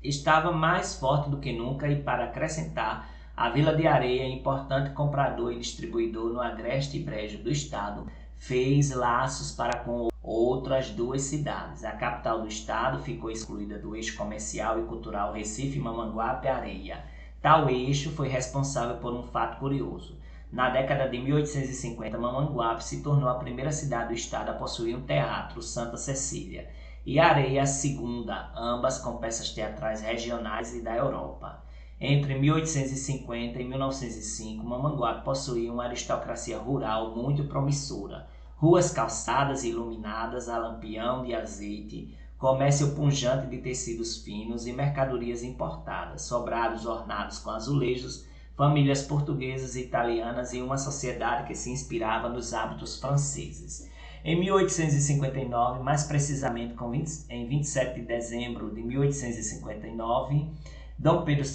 estava mais forte do que nunca e, para acrescentar, a Vila de Areia, importante comprador e distribuidor no agreste e brejo do estado, fez laços para com outras 2 cidades. A capital do estado ficou excluída do eixo comercial e cultural Recife-Mamanguape-Areia. Tal eixo foi responsável por um fato curioso. Na década de 1850, Mamanguape se tornou a primeira cidade do estado a possuir um teatro, Santa Cecília. e Areia a segunda, ambas com peças teatrais regionais e da Europa. Entre 1850 e 1905, Mamanguape possuía uma aristocracia rural muito promissora. Ruas calçadas e iluminadas a lampião de azeite, comércio pujante de tecidos finos e mercadorias importadas, sobrados ornados com azulejos, famílias portuguesas e italianas e uma sociedade que se inspirava nos hábitos franceses. Em 1859, mais precisamente em 27 de dezembro de 1859, Dom Pedro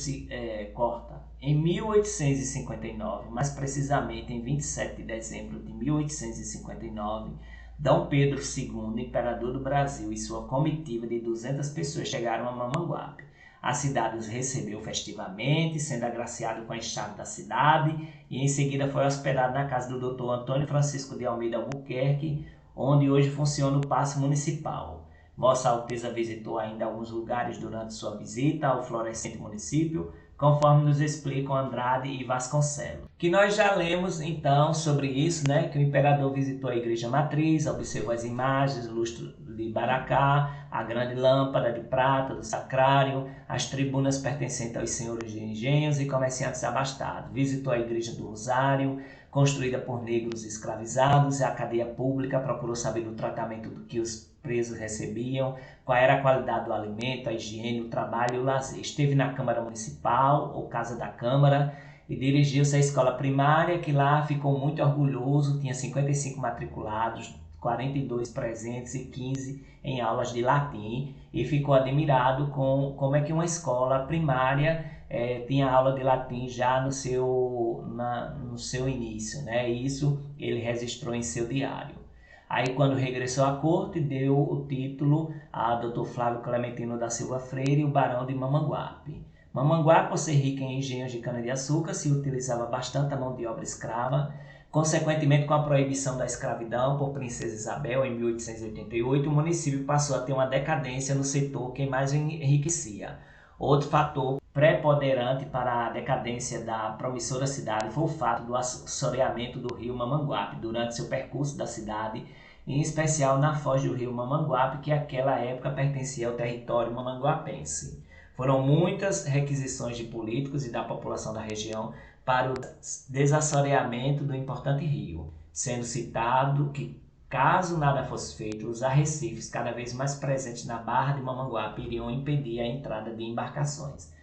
Em 1859, mais precisamente em 27 de dezembro de 1859, Dom Pedro II, imperador do Brasil, e sua comitiva de 200 pessoas chegaram a Mamanguape. A cidade os recebeu festivamente, sendo agraciado com a chave da cidade, e em seguida foi hospedado na casa do Dr. Antônio Francisco de Almeida Albuquerque, onde hoje funciona o Paço Municipal. Vossa Alteza visitou ainda alguns lugares durante sua visita ao florescente município, conforme nos explicam Andrade e Vasconcelos. Que nós já lemos então sobre isso, né? Que o imperador visitou a igreja matriz, observou as imagens, o lustro de Baracá, a grande lâmpada de prata do sacrário, as tribunas pertencentes aos senhores de engenhos e comerciantes abastados. Visitou a igreja do Rosário, construída por negros escravizados, e a cadeia pública, procurou saber do tratamento do que os presos recebiam, qual era a qualidade do alimento, a higiene, o trabalho e o lazer. Esteve na Câmara Municipal, ou Casa da Câmara, e dirigiu-se à escola primária, que lá ficou muito orgulhoso, tinha 55 matriculados, 42 presentes e 15 em aulas de latim, e ficou admirado com como é que uma escola primária tinha aula de latim já no seu início, né? Isso ele registrou em seu diário. Aí, quando regressou à corte, deu o título a Dr. Flávio Clementino da Silva Freire, o Barão de Mamanguape. Mamanguape, por ser rica em engenhos de cana-de-açúcar, se utilizava bastante a mão de obra escrava. Consequentemente, com a proibição da escravidão por Princesa Isabel, em 1888, o município passou a ter uma decadência no setor que mais o enriquecia. Outro fator preponderante para a decadência da promissora cidade foi o fato do assoreamento do rio Mamanguape durante seu percurso da cidade, em especial na foz do rio Mamanguape, que naquela época pertencia ao território mamanguapense. Foram muitas requisições de políticos e da população da região para o desassoreamento do importante rio, sendo citado que, caso nada fosse feito, os arrecifes cada vez mais presentes na Barra de Mamanguape iriam impedir a entrada de embarcações.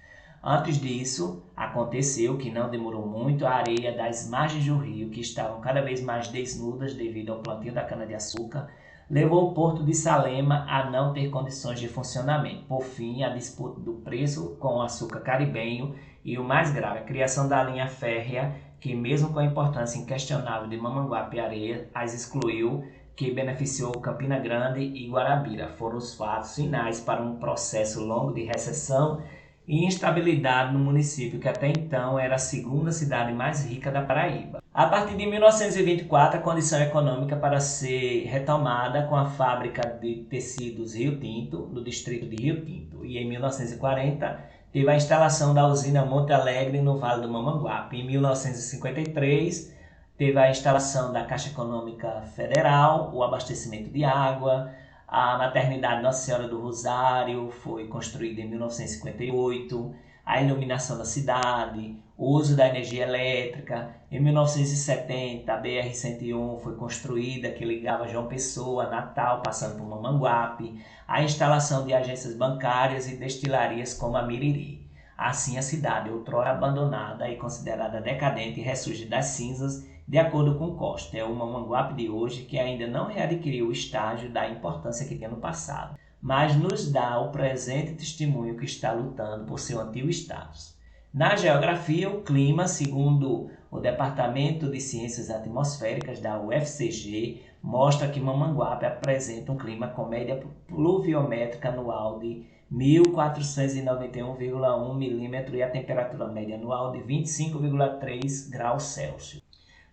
Antes disso, aconteceu que não demorou muito, a areia das margens do rio, que estavam cada vez mais desnudas devido ao plantio da cana-de-açúcar, levou o porto de Salema a não ter condições de funcionamento. Por fim, a disputa do preço com o açúcar caribenho e, o mais grave, a criação da linha férrea, que mesmo com a importância inquestionável de Mamanguape e Areia, as excluiu, que beneficiou Campina Grande e Guarabira. Foram os fatos finais para um processo longo de recessão e instabilidade no município, que até então era a segunda cidade mais rica da Paraíba. A partir de 1924, a condição econômica para ser retomada com a fábrica de tecidos Rio Tinto, no distrito de Rio Tinto. E em 1940, teve a instalação da usina Monte Alegre, no Vale do Mamanguape. Em 1953, teve a instalação da Caixa Econômica Federal, o abastecimento de água. A maternidade Nossa Senhora do Rosário foi construída em 1958, a iluminação da cidade, o uso da energia elétrica. Em 1970, a BR-101 foi construída, que ligava João Pessoa, Natal, passando por Mamanguape, a instalação de agências bancárias e destilarias como a Miriri. Assim, a cidade, outrora abandonada e considerada decadente, ressurge das cinzas, de acordo com Costa. É o Mamanguape de hoje que ainda não readquiriu o estágio da importância que tinha no passado, mas nos dá o presente testemunho que está lutando por seu antigo status. Na geografia, o clima, segundo o Departamento de Ciências Atmosféricas da UFCG, mostra que Mamanguape apresenta um clima com média pluviométrica anual de 1.491,1 milímetros e a temperatura média anual de 25,3 graus Celsius.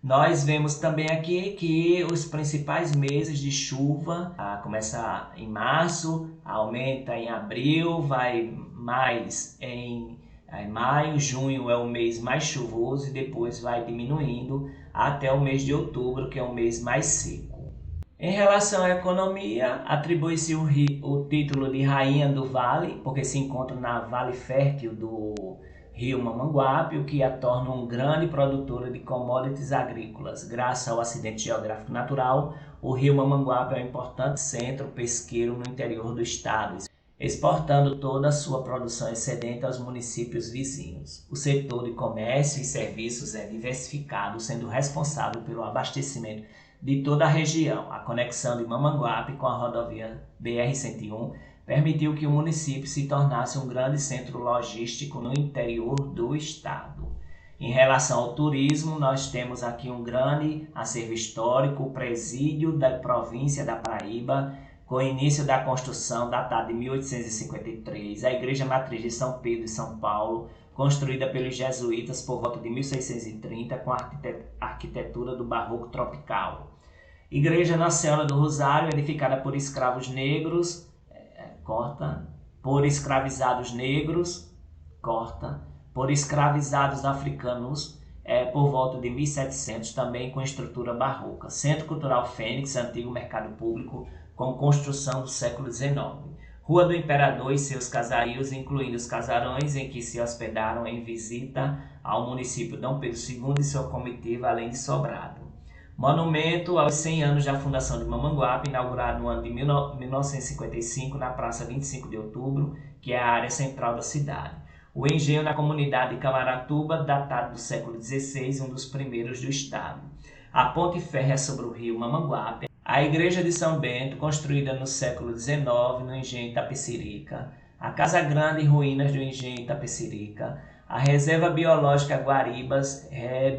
Nós vemos também aqui que os principais meses de chuva começa em março, aumenta em abril, vai mais em maio, junho é o mês mais chuvoso e depois vai diminuindo até o mês de outubro, que é o mês mais seco. Em relação à economia, atribui-se o título de Rainha do Vale, porque se encontra na Vale Fértil do rio Mamanguape, o que a torna um grande produtora de commodities agrícolas. Graças ao acidente geográfico natural, o rio Mamanguape é um importante centro pesqueiro no interior do estado, exportando toda a sua produção excedente aos municípios vizinhos. O setor de comércio e serviços é diversificado, sendo responsável pelo abastecimento de toda a região. A conexão de Mamanguape com a rodovia BR-101 permitiu que o município se tornasse um grande centro logístico no interior do estado. Em relação ao turismo, nós temos aqui um grande acervo histórico, o presídio da província da Paraíba, com o início da construção datado de 1853, a Igreja Matriz de São Pedro e São Paulo, construída pelos jesuítas por volta de 1630, com a arquitetura do barroco tropical. Igreja Nossa Senhora do Rosário, edificada por escravos negros, por escravizados negros, por escravizados africanos, por volta de 1700, também com estrutura barroca. Centro Cultural Fênix, antigo mercado público, com construção do século XIX. Rua do Imperador e seus casarios, incluindo os casarões em que se hospedaram em visita ao município Dom Pedro II e sua comitiva, além de Sobrado. Monumento aos 100 anos da fundação de Mamanguape, inaugurado no ano de 1955 na Praça 25 de Outubro, que é a área central da cidade. O engenho na comunidade de Camaratuba, datado do século XVI, um dos primeiros do estado. A ponte férrea sobre o rio Mamanguape. A Igreja de São Bento, construída no século XIX no engenho Itapecerica. A Casa Grande e ruínas do engenho Itapecerica. A Reserva Biológica Guaribas,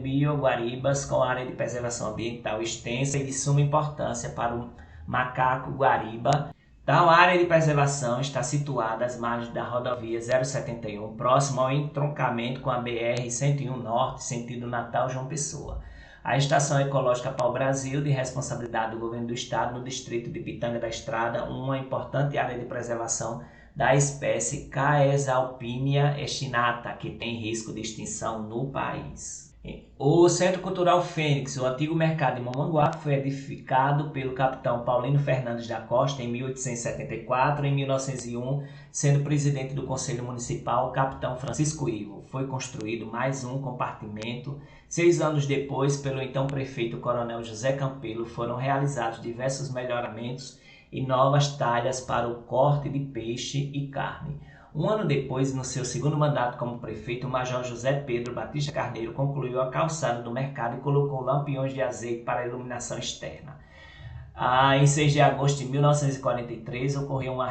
Bio-Guaribas, com área de preservação ambiental extensa e de suma importância para o macaco guariba. Tal área de preservação está situada às margens da rodovia 071, próximo ao entroncamento com a BR-101 Norte, sentido Natal-João Pessoa. A Estação Ecológica Pau Brasil, de responsabilidade do Governo do Estado, no distrito de Pitanga da Estrada, uma importante área de preservação da espécie Caesalpinia estinata, que tem risco de extinção no país. O Centro Cultural Fênix, o antigo mercado de Mamanguape, foi edificado pelo capitão Paulino Fernandes da Costa em 1874. Em 1901, sendo presidente do Conselho Municipal, o capitão Francisco Ivo. Foi construído mais um compartimento. 6 anos depois, pelo então prefeito Coronel José Campelo, foram realizados diversos melhoramentos e novas talhas para o corte de peixe e carne. Um ano depois, no seu segundo mandato como prefeito, o Major José Pedro Batista Carneiro concluiu a calçada do mercado e colocou lampiões de azeite para a iluminação externa. Em 6 de agosto de 1943, ocorreu uma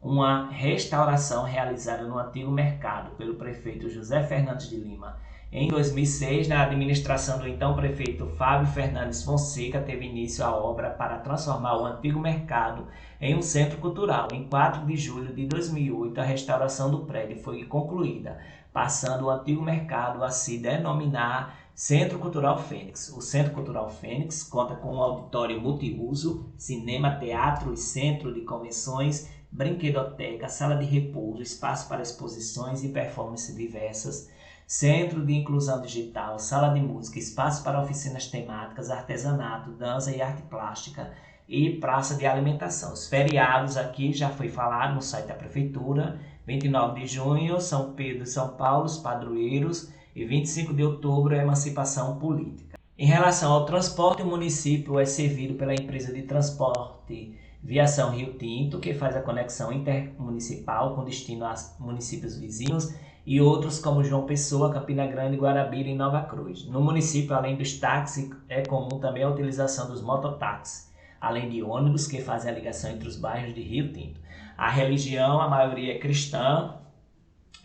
uma restauração realizada no antigo mercado pelo prefeito José Fernandes de Lima. Em 2006, na administração do então prefeito Fábio Fernandes Fonseca, teve início a obra para transformar o antigo mercado em um centro cultural. Em 4 de julho de 2008, a restauração do prédio foi concluída, passando o antigo mercado a se denominar Centro Cultural Fênix. O Centro Cultural Fênix conta com um auditório multiuso, cinema, teatro e centro de convenções, brinquedoteca, sala de repouso, espaço para exposições e performances diversas, centro de inclusão digital, sala de música, espaço para oficinas temáticas, artesanato, dança e arte plástica e praça de alimentação. Os feriados aqui já foi falado no site da Prefeitura: 29 de junho, São Pedro e São Paulo, os padroeiros, e 25 de outubro, a emancipação política. Em relação ao transporte, o município é servido pela empresa de transporte Viação Rio Tinto, que faz a conexão intermunicipal com destino a municípios vizinhos e outros como João Pessoa, Campina Grande, Guarabira e Nova Cruz. No município, além dos táxis, é comum também a utilização dos mototáxis, além de ônibus que fazem a ligação entre os bairros de Rio Tinto. A religião, a maioria é cristã,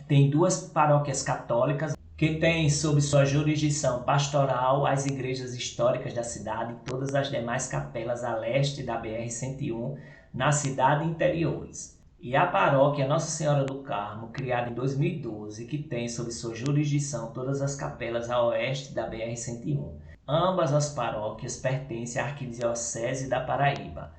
tem 2 paróquias católicas que têm sob sua jurisdição pastoral as igrejas históricas da cidade e todas as demais capelas a leste da BR-101 na cidade e interiores. E a paróquia Nossa Senhora do Carmo, criada em 2012, que tem sob sua jurisdição todas as capelas a oeste da BR-101. Ambas as paróquias pertencem à Arquidiocese da Paraíba.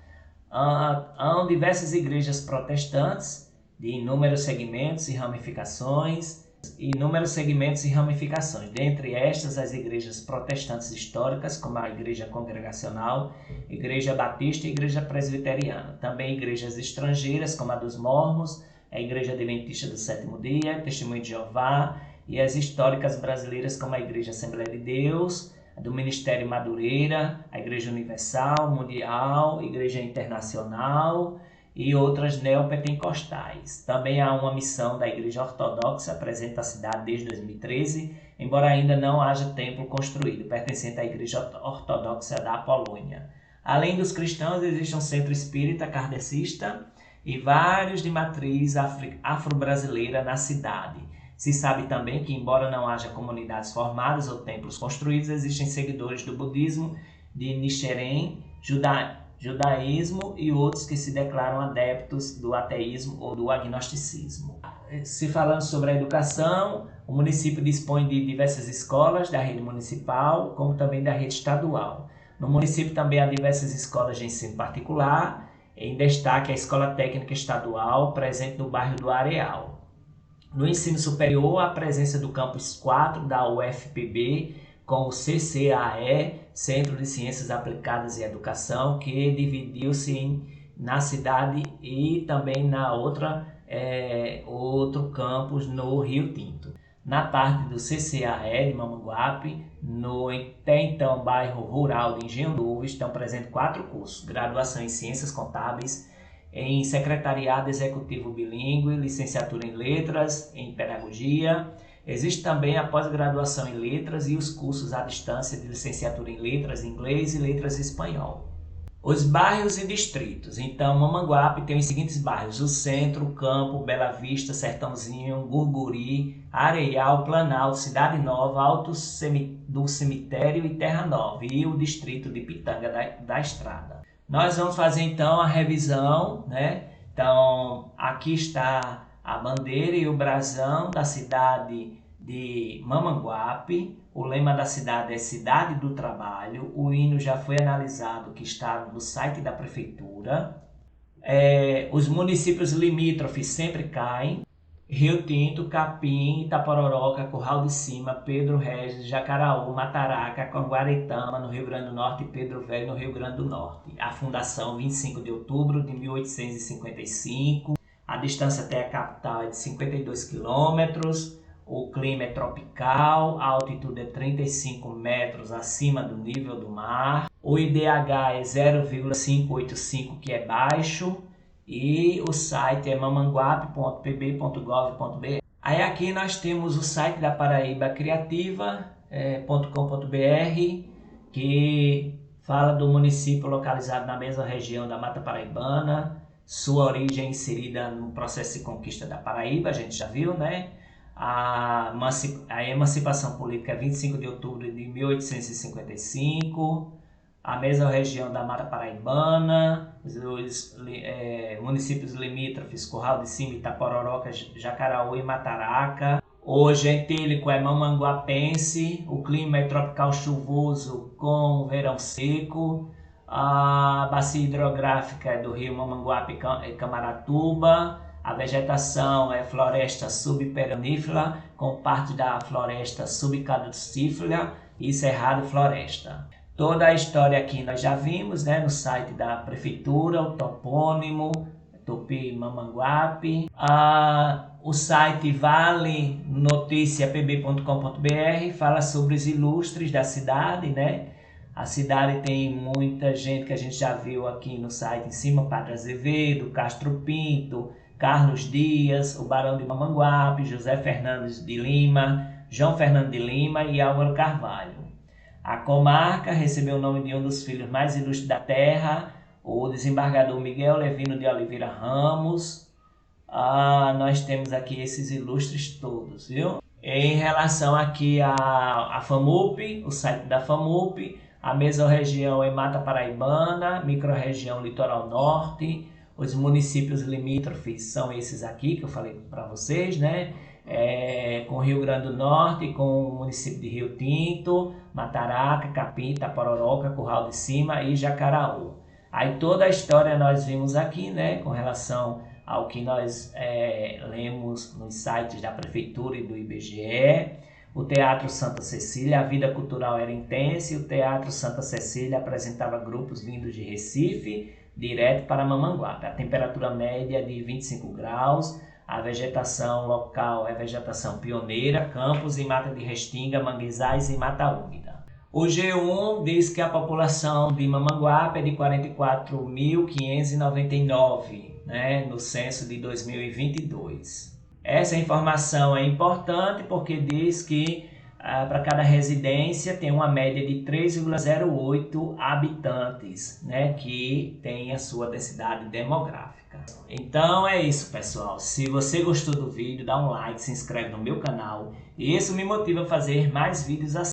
Há diversas igrejas protestantes de inúmeros segmentos e ramificações, inúmeros segmentos e ramificações, dentre estas as igrejas protestantes históricas, como a Igreja Congregacional, Igreja Batista e Igreja Presbiteriana. Também igrejas estrangeiras, como a dos Mormons, a Igreja Adventista do Sétimo Dia, Testemunho de Jeová, e as históricas brasileiras, como a Igreja Assembleia de Deus, a do Ministério Madureira, a Igreja Universal, Mundial, Igreja Internacional e outras neopentecostais. Também há uma missão da Igreja Ortodoxa presente na cidade desde 2013, embora ainda não haja templo construído, pertencente à Igreja Ortodoxa da Polônia. Além dos cristãos, existe um centro espírita kardecista e vários de matriz afro-brasileira na cidade. Se sabe também que, embora não haja comunidades formadas ou templos construídos, existem seguidores do budismo, de Nichiren, judaísmo e outros que se declaram adeptos do ateísmo ou do agnosticismo. Se falando sobre a educação, o município dispõe de diversas escolas da rede municipal, como também da rede estadual. No município também há diversas escolas de ensino particular, em destaque a Escola Técnica Estadual, presente no bairro do Areal. No ensino superior, a presença do Campus 4 da UFPB, com o CCAE, Centro de Ciências Aplicadas e Educação, que dividiu-se na cidade e também na outro campus no Rio Tinto. Na parte do CCAE de Mamanguape, no até então bairro rural de Engenho Novo, estão presentes 4 cursos: graduação em Ciências Contábeis, em Secretariado Executivo Bilíngue, licenciatura em Letras, em Pedagogia. Existe também a pós-graduação em Letras e os cursos à distância de licenciatura em Letras Inglês e Letras Espanhol. Os bairros e distritos. Então, Mamanguape tem os seguintes bairros: o Centro, Campo, Bela Vista, Sertãozinho, Gurguri, Areial, Planalto, Cidade Nova, Alto do Cemitério e Terra Nova, e o distrito de Pitanga da Estrada. Nós vamos fazer então a revisão, né? Então, aqui está a bandeira e o brasão da cidade de Mamanguape. O lema da cidade é Cidade do Trabalho. O hino já foi analisado, que está no site da prefeitura. Os municípios limítrofes sempre caem: Rio Tinto, Capim, Itapororoca, Curral de Cima, Pedro Regis, Jacaraú, Mataraca, Conguaretama, no Rio Grande do Norte, e Pedro Velho, no Rio Grande do Norte. A fundação, 25 de outubro de 1855. A distância até a capital é de 52 quilômetros. O clima é tropical, a altitude é 35 metros acima do nível do mar. O IDH é 0,585, que é baixo. E o site é mamanguape.pb.gov.br. Aí aqui nós temos o site da Paraíba Criativa.com.br, que fala do município localizado na mesma região da Mata Paraibana. Sua origem é inserida no processo de conquista da Paraíba, a gente já viu, né? A emancipação política é 25 de outubro de 1855. A mesma região da Mata Paraibana, os municípios limítrofes, Curral de Cima, Itapororoca, Jacaraú e Mataraca. O gentílico é mamanguapense, o clima é tropical chuvoso com verão seco. A bacia hidrográfica é do rio Mamanguape e Camaratuba. A vegetação é floresta subperennífera, com parte da floresta subcaducífera e cerrado floresta. Toda a história aqui nós já vimos, né, no site da prefeitura, o topônimo, Tupi Mamanguape. O site valenoticiapb.com.br fala sobre os ilustres da cidade, né? A cidade tem muita gente que a gente já viu aqui no site em cima: Padre Azevedo, Castro Pinto, Carlos Dias, o Barão de Mamanguape, José Fernandes de Lima, João Fernando de Lima e Álvaro Carvalho. A comarca recebeu o nome de um dos filhos mais ilustres da terra, o desembargador Miguel Levino de Oliveira Ramos. Nós temos aqui esses ilustres todos, viu? Em relação aqui à FAMUP, o site da FAMUP, a mesorregião é Mata Paraibana, microrregião Litoral Norte. Os municípios limítrofes são esses aqui que eu falei para vocês, né? Com Rio Grande do Norte, com o município de Rio Tinto, Mataraca, Capim, Itapororoca, Curral de Cima e Jacaraú. Aí toda a história nós vimos aqui, né, com relação ao que nós lemos nos sites da Prefeitura e do IBGE. O Teatro Santa Cecília, a vida cultural era intensa e o Teatro Santa Cecília apresentava grupos vindos de Recife, direto para Mamanguape. A temperatura média é de 25 graus, a vegetação local é vegetação pioneira, campos e mata de restinga, manguezais e mata úmida. O G1 diz que a população de Mamanguape é de 44.599, né, no censo de 2022. Essa informação é importante porque diz que para cada residência tem uma média de 3,08 habitantes, né, que tem a sua densidade demográfica. Então é isso, pessoal. Se você gostou do vídeo, dá um like, se inscreve no meu canal. Isso me motiva a fazer mais vídeos assim.